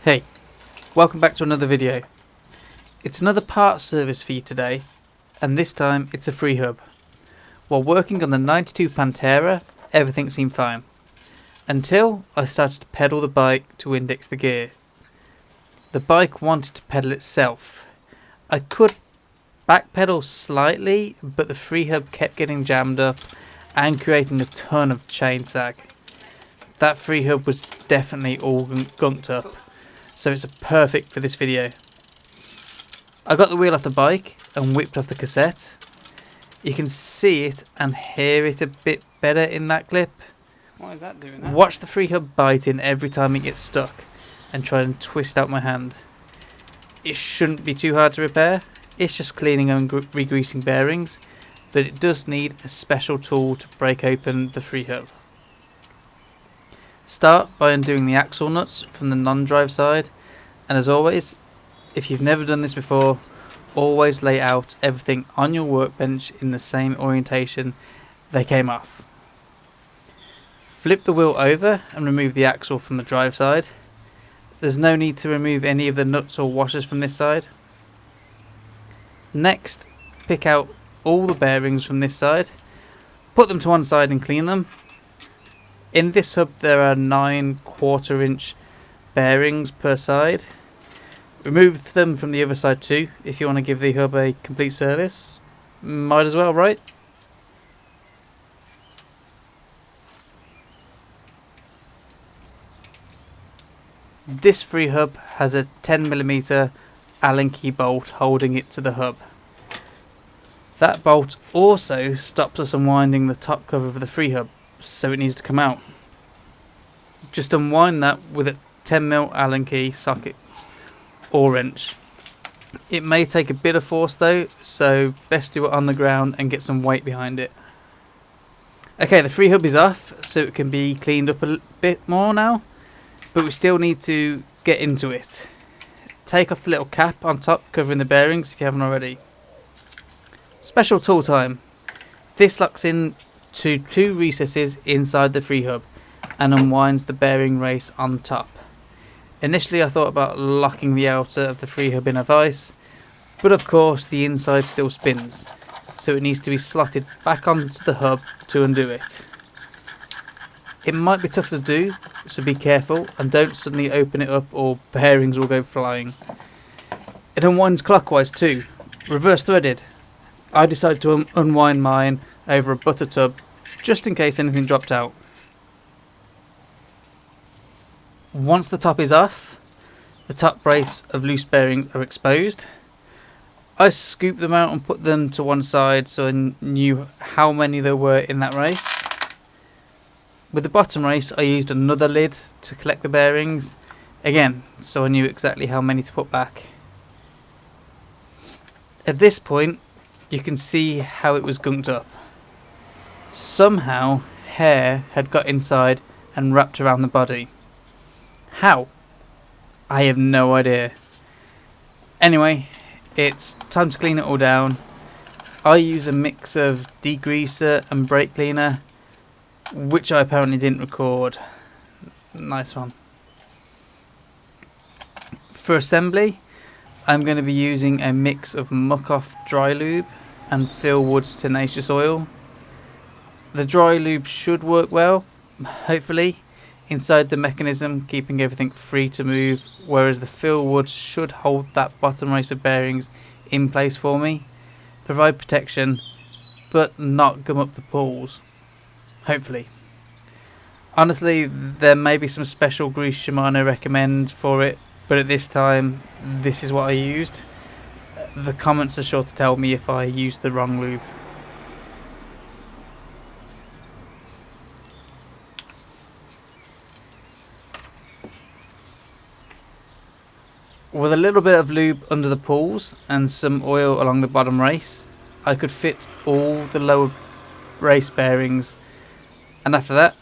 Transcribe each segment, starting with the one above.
Hey, welcome back to another video. It's another part service for you today, and this time it's a Freehub. While working on the 92 Pantera, everything seemed fine. Until I started to pedal the bike to index the gear. The bike wanted to pedal itself. I could backpedal slightly, but the Freehub kept getting jammed up and creating a ton of chain sag. That Freehub was definitely all gunked up, so it's perfect for this video. I got the wheel off the bike and whipped off the cassette. You can see it and hear it a bit better in that clip. Why is that doing that? Watch the Freehub bite in every time it gets stuck and try and twist out my hand. It shouldn't be too hard to repair. It's just cleaning and re-greasing bearings, but it does need a special tool to break open the Freehub. Start by undoing the axle nuts from the non-drive side, and as always, if you've never done this before, always lay out everything on your workbench in the same orientation they came off. Flip the wheel over and remove the axle from the drive side. There's no need to remove any of the nuts or washers from this side. Next, pick out all the bearings from this side, put them to one side and clean them. In this hub there are 9 1/4" bearings per side. Remove them from the other side too if you want to give the hub a complete service. Might as well, right? This Freehub has a 10mm Allen key bolt holding it to the hub. That bolt also stops us unwinding the top cover of the Freehub, so it needs to come out. Just unwind that with a 10mm Allen key socket or wrench. It may take a bit of force though, so best do it on the ground and get some weight behind it. Okay, the Freehub is off, so it can be cleaned up a bit more now, but we still need to get into it. Take off the little cap on top covering the bearings if you haven't already. Special tool time. This locks in to 2 recesses inside the Freehub and unwinds the bearing race on top. Initially I thought about locking the outer of the Freehub in a vise, but of course the inside still spins, so it needs to be slotted back onto the hub to undo it. It might be tough to do, so be careful and don't suddenly open it up or bearings will go flying. It unwinds clockwise too, reverse threaded. I decided to unwind mine over a butter tub just in case anything dropped out. Once the top is off, the top brace of loose bearings are exposed. I scooped them out and put them to one side so I knew how many there were in that race. With the bottom race I used another lid to collect the bearings, again so I knew exactly how many to put back. At this point you can see how it was gunked up. Somehow hair had got inside and wrapped around the body. How? I have no idea. Anyway, it's time to clean it all down. I use a mix of degreaser and brake cleaner, which I apparently didn't record. Nice one. For assembly, I'm going to be using a mix of Muck Off dry lube and Phil Wood's tenacious oil. The dry lube should work well, hopefully, inside the mechanism, keeping everything free to move, whereas the Phil Wood should hold that bottom race of bearings in place for me, provide protection, but not gum up the pulls. Hopefully. Honestly, there may be some special grease Shimano recommend for it, but at this time, this is what I used. The comments are sure to tell me if I used the wrong lube. With a little bit of lube under the pulls and some oil along the bottom race, I could fit all the lower race bearings, and after that,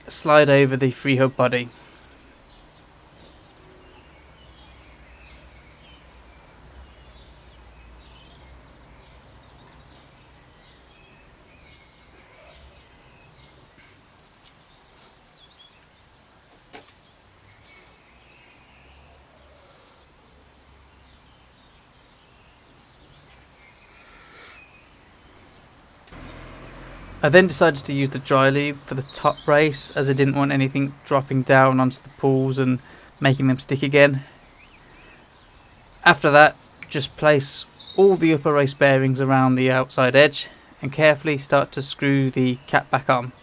slide over the Freehub body. I then decided to use the dry lube for the top brace, as I didn't want anything dropping down onto the pools and making them stick again. After that, just place all the upper race bearings around the outside edge and carefully start to screw the cap back on.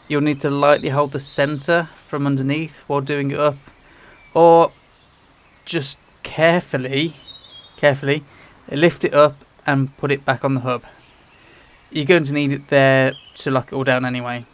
You'll need to lightly hold the centre from underneath while doing it up, or just carefully lift it up and put it back on the hub. You're going to need it there to lock it all down anyway.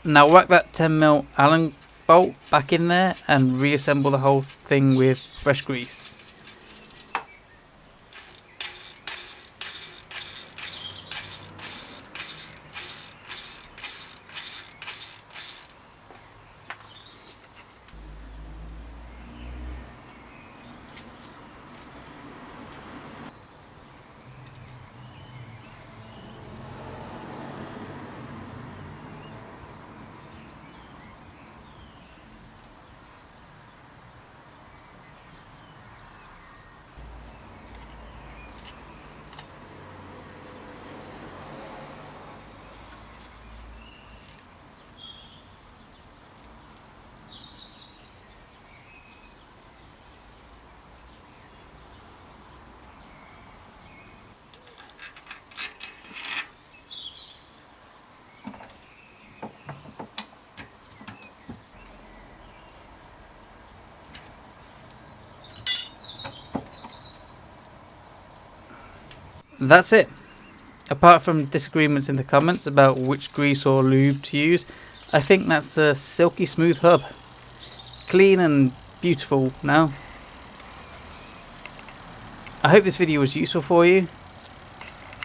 Now whack that 10mm Allen bolt back in there and reassemble the whole thing with fresh grease. That's it. Apart from disagreements in the comments about which grease or lube to use, I think that's a silky smooth hub. Clean and beautiful now. I hope this video was useful for you.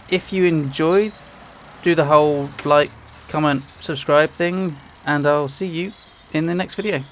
If you enjoyed, do the whole like, comment, subscribe thing, and I'll see you in the next video.